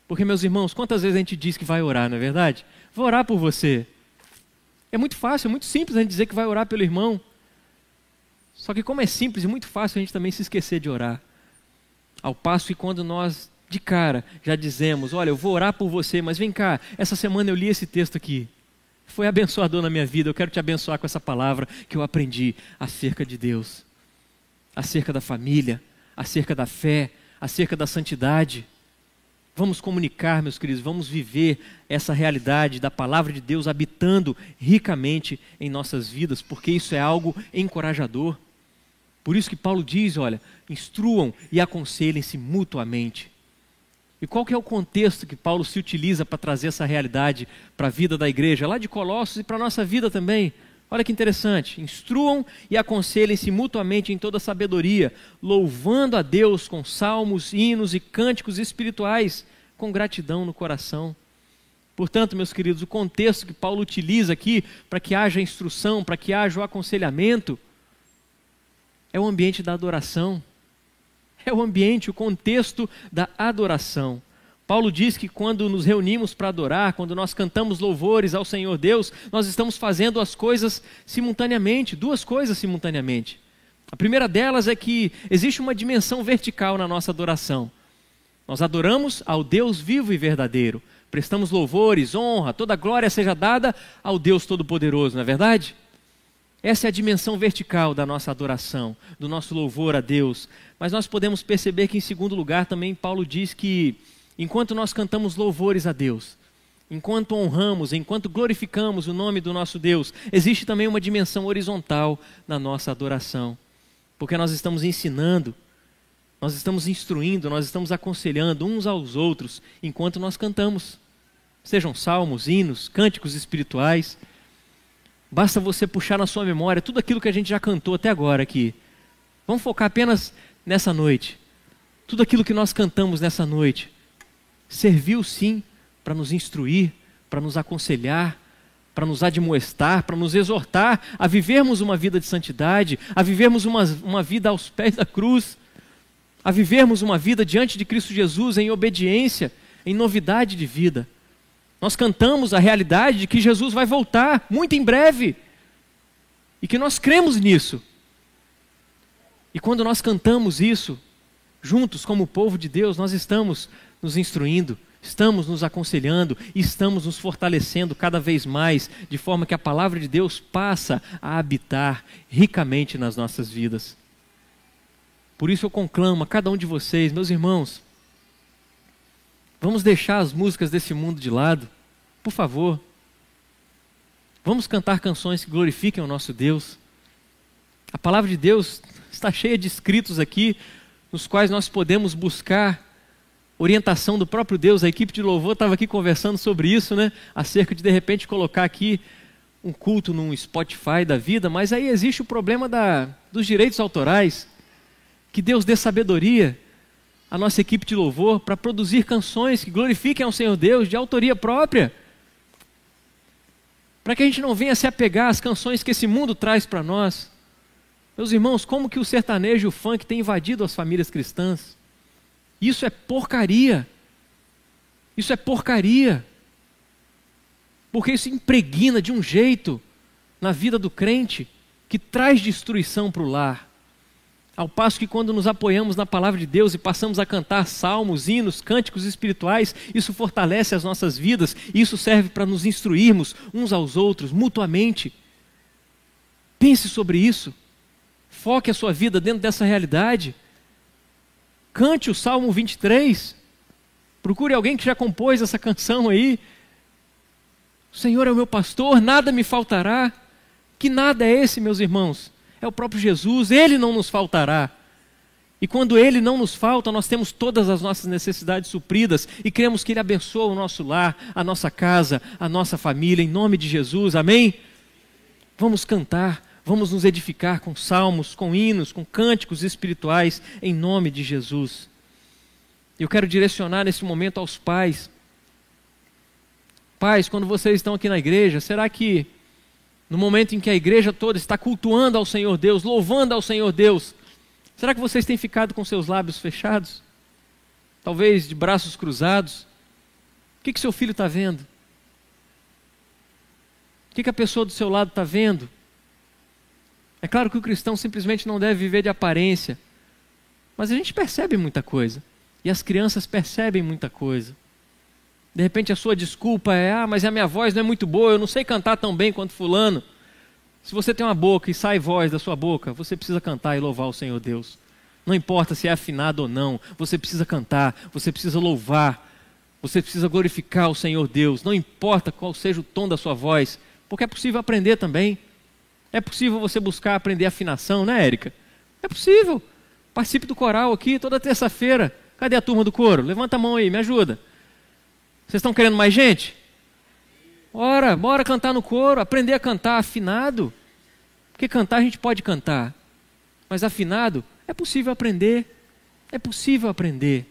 Porque, meus irmãos, quantas vezes a gente diz que vai orar, não é verdade? Vou orar por você. É muito fácil, é muito simples a gente dizer que vai orar pelo irmão. Só que como é simples e muito fácil a gente também se esquecer de orar. Ao passo que quando nós, de cara, já dizemos: olha, eu vou orar por você, mas vem cá, essa semana eu li esse texto aqui. Foi abençoador na minha vida, eu quero te abençoar com essa palavra que eu aprendi acerca de Deus, acerca da família, acerca da fé, acerca da santidade. Vamos comunicar, meus queridos, vamos viver essa realidade da palavra de Deus habitando ricamente em nossas vidas, porque isso é algo encorajador. Por isso que Paulo diz, olha, instruam e aconselhem-se mutuamente. E qual que é o contexto que Paulo se utiliza para trazer essa realidade para a vida da igreja, lá de Colossos e para a nossa vida também? Olha que interessante: instruam e aconselhem-se mutuamente em toda sabedoria, louvando a Deus com salmos, hinos e cânticos espirituais, com gratidão no coração. Portanto, meus queridos, o contexto que Paulo utiliza aqui para que haja instrução, para que haja o aconselhamento, é o ambiente da adoração. É o ambiente, o contexto da adoração. Paulo diz que quando nos reunimos para adorar, quando nós cantamos louvores ao Senhor Deus, nós estamos fazendo as coisas simultaneamente, duas coisas simultaneamente. A primeira delas é que existe uma dimensão vertical na nossa adoração. Nós adoramos ao Deus vivo e verdadeiro, prestamos louvores, honra, toda glória seja dada ao Deus Todo-Poderoso, não é verdade? Essa é a dimensão vertical da nossa adoração, do nosso louvor a Deus. Mas nós podemos perceber que, em segundo lugar, também Paulo diz que enquanto nós cantamos louvores a Deus, enquanto honramos, enquanto glorificamos o nome do nosso Deus, existe também uma dimensão horizontal na nossa adoração. Porque nós estamos ensinando, nós estamos instruindo, nós estamos aconselhando uns aos outros enquanto nós cantamos. Sejam salmos, hinos, cânticos espirituais. Basta você puxar na sua memória tudo aquilo que a gente já cantou até agora aqui. Vamos focar apenas nessa noite. Tudo aquilo que nós cantamos nessa noite serviu sim para nos instruir, para nos aconselhar, para nos admoestar, para nos exortar a vivermos uma vida de santidade, a vivermos uma vida aos pés da cruz, a vivermos uma vida diante de Cristo Jesus em obediência, em novidade de vida. Nós cantamos a realidade de que Jesus vai voltar muito em breve e que nós cremos nisso. E quando nós cantamos isso, juntos como povo de Deus, nós estamos nos instruindo, estamos nos aconselhando e estamos nos fortalecendo cada vez mais, de forma que a palavra de Deus passa a habitar ricamente nas nossas vidas. Por isso eu conclamo a cada um de vocês, meus irmãos, vamos deixar as músicas desse mundo de lado, por favor. Vamos cantar canções que glorifiquem o nosso Deus. A palavra de Deus está cheia de escritos aqui, nos quais nós podemos buscar orientação do próprio Deus. A equipe de louvor estava aqui conversando sobre isso, né? Acerca de repente colocar aqui um culto num Spotify da vida, mas aí existe o problema dos direitos autorais. Que Deus dê sabedoria à nossa equipe de louvor para produzir canções que glorifiquem ao Senhor Deus de autoria própria. Para que a gente não venha se apegar às canções que esse mundo traz para nós. Meus irmãos, como que o sertanejo e o funk têm invadido as famílias cristãs? Isso é porcaria. Isso é porcaria. Porque isso impregna de um jeito na vida do crente que traz destruição para o lar. Ao passo que quando nos apoiamos na palavra de Deus e passamos a cantar salmos, hinos, cânticos espirituais, isso fortalece as nossas vidas, e isso serve para nos instruirmos uns aos outros, mutuamente. Pense sobre isso. Foque a sua vida dentro dessa realidade. Cante o Salmo 23. Procure alguém que já compôs essa canção aí. O Senhor é o meu pastor, nada me faltará. Que nada é esse, meus irmãos? É o próprio Jesus, Ele não nos faltará. E quando Ele não nos falta, nós temos todas as nossas necessidades supridas e cremos que Ele abençoa o nosso lar, a nossa casa, a nossa família, em nome de Jesus, amém? Vamos cantar, vamos nos edificar com salmos, com hinos, com cânticos espirituais, em nome de Jesus. Eu quero direcionar nesse momento aos pais. Pais, quando vocês estão aqui na igreja, será que no momento em que a igreja toda está cultuando ao Senhor Deus, louvando ao Senhor Deus, será que vocês têm ficado com seus lábios fechados? Talvez de braços cruzados? O que seu filho está vendo? O que a pessoa do seu lado está vendo? É claro que o cristão simplesmente não deve viver de aparência, mas a gente percebe muita coisa, e as crianças percebem muita coisa. De repente a sua desculpa é, mas a minha voz não é muito boa, eu não sei cantar tão bem quanto fulano. Se você tem uma boca e sai voz da sua boca, você precisa cantar e louvar o Senhor Deus. Não importa se é afinado ou não, você precisa cantar, você precisa louvar, você precisa glorificar o Senhor Deus. Não importa qual seja o tom da sua voz, porque é possível aprender também. É possível você buscar aprender afinação, né, Érica? É possível. Participe do coral aqui toda terça-feira. Cadê a turma do coro? Levanta a mão aí, me ajuda. Vocês estão querendo mais gente? Bora cantar no coro, aprender a cantar afinado. Porque cantar a gente pode cantar, mas afinado é possível aprender. É possível aprender,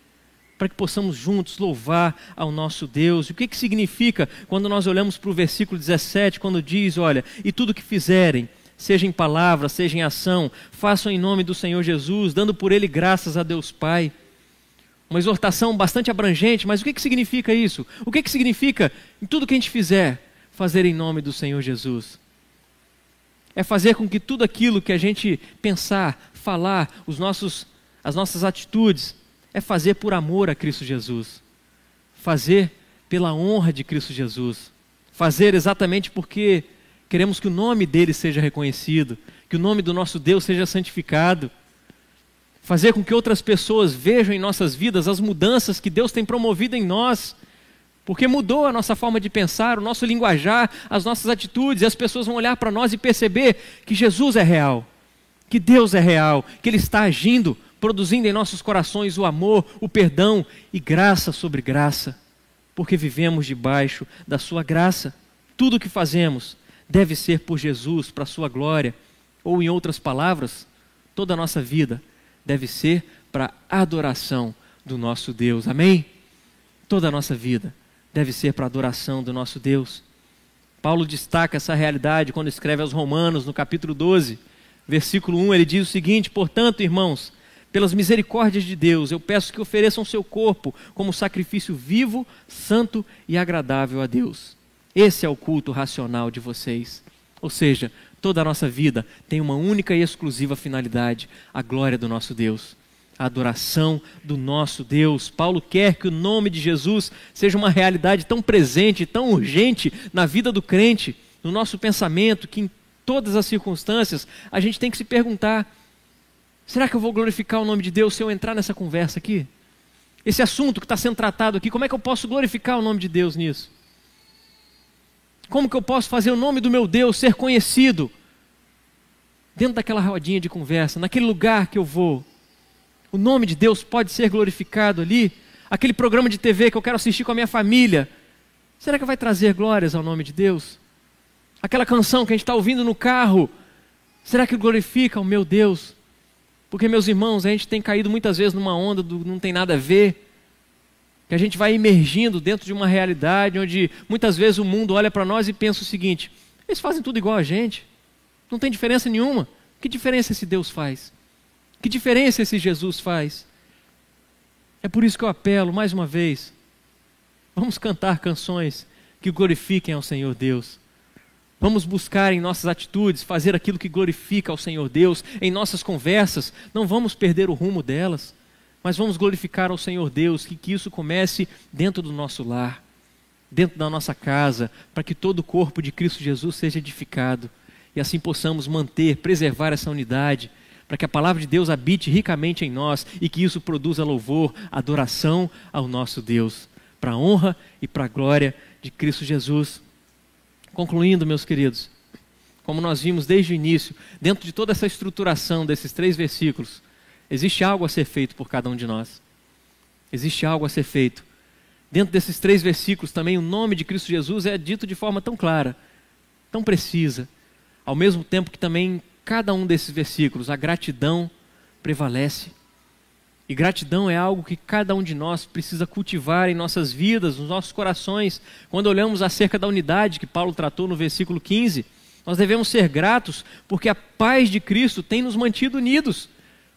para que possamos juntos louvar ao nosso Deus. E o que significa quando nós olhamos para o versículo 17, quando diz, olha, e tudo que fizerem, seja em palavra, seja em ação, façam em nome do Senhor Jesus, dando por Ele graças a Deus Pai. Uma exortação bastante abrangente, mas o que significa isso? O que significa, em tudo que a gente fizer, fazer em nome do Senhor Jesus? É fazer com que tudo aquilo que a gente pensar, falar, as nossas atitudes, é fazer por amor a Cristo Jesus. Fazer pela honra de Cristo Jesus. Fazer exatamente porque queremos que o nome dele seja reconhecido, que o nome do nosso Deus seja santificado. Fazer com que outras pessoas vejam em nossas vidas as mudanças que Deus tem promovido em nós, porque mudou a nossa forma de pensar, o nosso linguajar, as nossas atitudes, e as pessoas vão olhar para nós e perceber que Jesus é real, que Deus é real, que Ele está agindo, produzindo em nossos corações o amor, o perdão e graça sobre graça, porque vivemos debaixo da sua graça. Tudo o que fazemos deve ser por Jesus, para a sua glória, ou em outras palavras, toda a nossa vida deve ser para a adoração do nosso Deus, amém? Toda a nossa vida deve ser para a adoração do nosso Deus. Paulo destaca essa realidade quando escreve aos Romanos, no capítulo 12, versículo 1, ele diz o seguinte: portanto, irmãos, pelas misericórdias de Deus, eu peço que ofereçam seu corpo como sacrifício vivo, santo e agradável a Deus. Esse é o culto racional de vocês. Ou seja, toda a nossa vida tem uma única e exclusiva finalidade: a glória do nosso Deus, a adoração do nosso Deus. Paulo quer que o nome de Jesus seja uma realidade tão presente, tão urgente na vida do crente, no nosso pensamento, que em todas as circunstâncias a gente tem que se perguntar: Será que eu vou glorificar o nome de Deus se eu entrar nessa conversa aqui? Esse assunto que está sendo tratado aqui, como é que eu posso glorificar o nome de Deus nisso? Como que eu posso fazer o nome do meu Deus ser conhecido dentro daquela rodinha de conversa, naquele lugar que eu vou? O nome de Deus pode ser glorificado ali? Aquele programa de TV que eu quero assistir com a minha família, será que vai trazer glórias ao nome de Deus? Aquela canção que a gente está ouvindo no carro, será que glorifica o meu Deus? Porque, meus irmãos, a gente tem caído muitas vezes numa onda do não tem nada a ver, que a gente vai emergindo dentro de uma realidade onde muitas vezes o mundo olha para nós e pensa o seguinte: eles fazem tudo igual a gente, não tem diferença nenhuma. Que diferença esse Deus faz? Que diferença esse Jesus faz? É por isso que eu apelo mais uma vez, vamos cantar canções que glorifiquem ao Senhor Deus. Vamos buscar em nossas atitudes fazer aquilo que glorifica ao Senhor Deus. Em nossas conversas, não vamos perder o rumo delas, mas vamos glorificar ao Senhor Deus, que isso comece dentro do nosso lar, dentro da nossa casa, para que todo o corpo de Cristo Jesus seja edificado e assim possamos manter, preservar essa unidade, para que a palavra de Deus habite ricamente em nós e que isso produza louvor, adoração ao nosso Deus, para a honra e para a glória de Cristo Jesus. Concluindo, meus queridos, como nós vimos desde o início, dentro de toda essa estruturação desses 3 versículos, existe algo a ser feito por cada um de nós. Existe algo a ser feito. Dentro desses 3 versículos também o nome de Cristo Jesus é dito de forma tão clara, tão precisa, ao mesmo tempo que também cada um desses versículos a gratidão prevalece. E gratidão é algo que cada um de nós precisa cultivar em nossas vidas, nos nossos corações. Quando olhamos acerca da unidade que Paulo tratou no versículo 15, nós devemos ser gratos porque a paz de Cristo tem nos mantido unidos.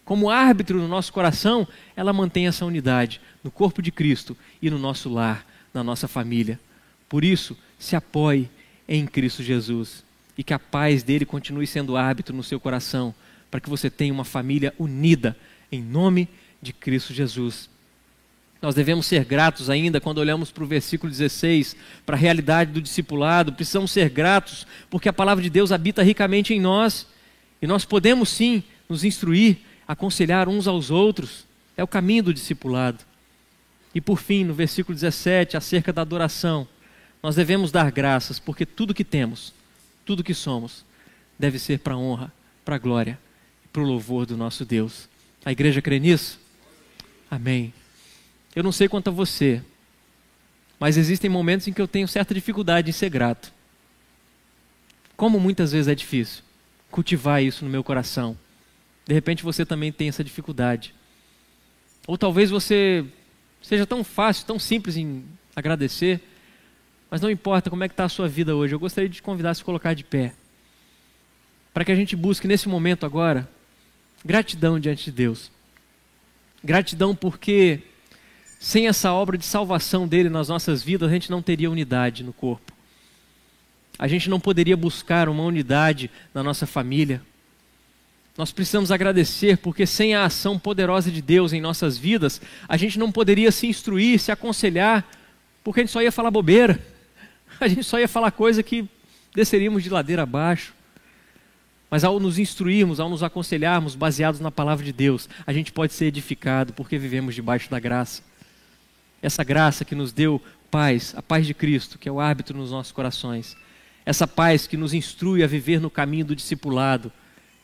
Como árbitro no nosso coração, ela mantém essa unidade no corpo de Cristo e no nosso lar, na nossa família. Por isso, se apoie em Cristo Jesus e que a paz dele continue sendo árbitro no seu coração, para que você tenha uma família unida em nome de Cristo Jesus. Nós devemos ser gratos ainda quando olhamos para o versículo 16, para a realidade do discipulado. Precisamos ser gratos porque a palavra de Deus habita ricamente em nós e nós podemos sim nos instruir, aconselhar uns aos outros. É o caminho do discipulado. E por fim, no versículo 17, acerca da adoração, nós devemos dar graças porque tudo que temos, tudo que somos, deve ser para a honra, para a glória e para o louvor do nosso Deus. A igreja crê nisso? Amém. Eu não sei quanto a você, mas existem momentos em que eu tenho certa dificuldade em ser grato. Como muitas vezes é difícil cultivar isso no meu coração. De repente você também tem essa dificuldade. Ou talvez você seja tão fácil, tão simples em agradecer, mas não importa como é que está a sua vida hoje. Eu gostaria de te convidar a se colocar de pé, para que a gente busque nesse momento agora gratidão diante de Deus. Gratidão porque sem essa obra de salvação dele nas nossas vidas, a gente não teria unidade no corpo. A gente não poderia buscar uma unidade na nossa família. Nós precisamos agradecer porque sem a ação poderosa de Deus em nossas vidas, a gente não poderia se instruir, se aconselhar, porque a gente só ia falar bobeira. A gente só ia falar coisa que desceríamos de ladeira abaixo. Mas ao nos instruirmos, ao nos aconselharmos baseados na palavra de Deus, a gente pode ser edificado porque vivemos debaixo da graça. Essa graça que nos deu paz, a paz de Cristo, que é o árbitro nos nossos corações. Essa paz que nos instrui a viver no caminho do discipulado,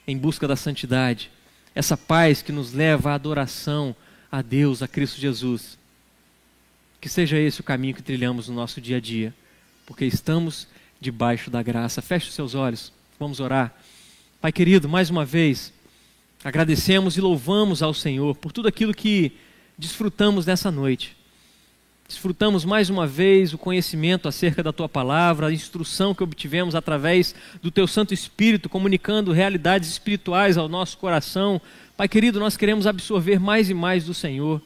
em busca da santidade. Essa paz que nos leva à adoração a Deus, a Cristo Jesus. Que seja esse o caminho que trilhamos no nosso dia a dia, porque estamos debaixo da graça. Feche os seus olhos, vamos orar. Pai querido, mais uma vez, agradecemos e louvamos ao Senhor por tudo aquilo que desfrutamos nessa noite. Desfrutamos mais uma vez o conhecimento acerca da Tua Palavra, a instrução que obtivemos através do Teu Santo Espírito, comunicando realidades espirituais ao nosso coração. Pai querido, nós queremos absorver mais e mais do Senhor.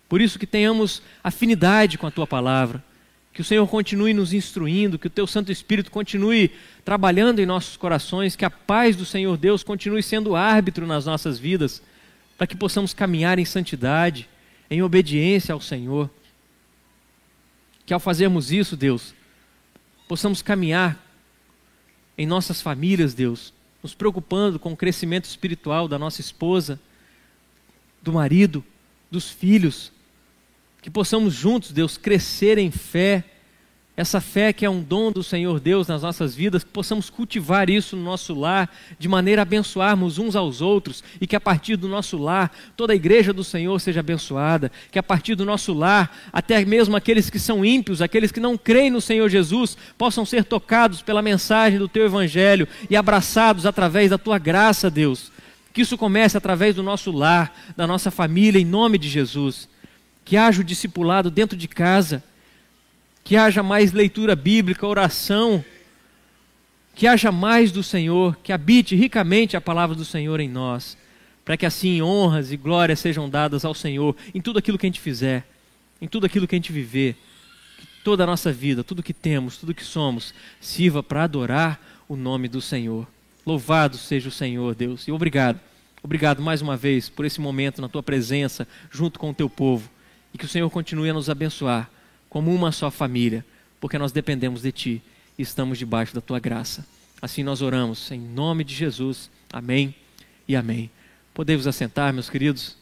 Por isso que tenhamos afinidade com a Tua Palavra. Que o Senhor continue nos instruindo, que o Teu Santo Espírito continue trabalhando em nossos corações, que a paz do Senhor Deus continue sendo árbitro nas nossas vidas, para que possamos caminhar em santidade, em obediência ao Senhor. Que ao fazermos isso, Deus, possamos caminhar em nossas famílias, Deus, nos preocupando com o crescimento espiritual da nossa esposa, do marido, dos filhos, que possamos juntos, Deus, crescer em fé, essa fé que é um dom do Senhor Deus nas nossas vidas, que possamos cultivar isso no nosso lar, de maneira a abençoarmos uns aos outros, e que a partir do nosso lar, toda a igreja do Senhor seja abençoada, que a partir do nosso lar, até mesmo aqueles que são ímpios, aqueles que não creem no Senhor Jesus, possam ser tocados pela mensagem do Teu Evangelho e abraçados através da Tua graça, Deus. Que isso comece através do nosso lar, da nossa família, em nome de Jesus. Que haja o discipulado dentro de casa, que haja mais leitura bíblica, oração, que haja mais do Senhor, que habite ricamente a palavra do Senhor em nós, para que assim honras e glórias sejam dadas ao Senhor em tudo aquilo que a gente fizer, em tudo aquilo que a gente viver, que toda a nossa vida, tudo que temos, tudo que somos, sirva para adorar o nome do Senhor. Louvado seja o Senhor, Deus, e obrigado. Obrigado mais uma vez por esse momento na Tua presença, junto com o Teu povo, e que o Senhor continue a nos abençoar, como uma só família, porque nós dependemos de Ti e estamos debaixo da Tua graça. Assim nós oramos, em nome de Jesus. Amém e amém. Podemos assentar, meus queridos?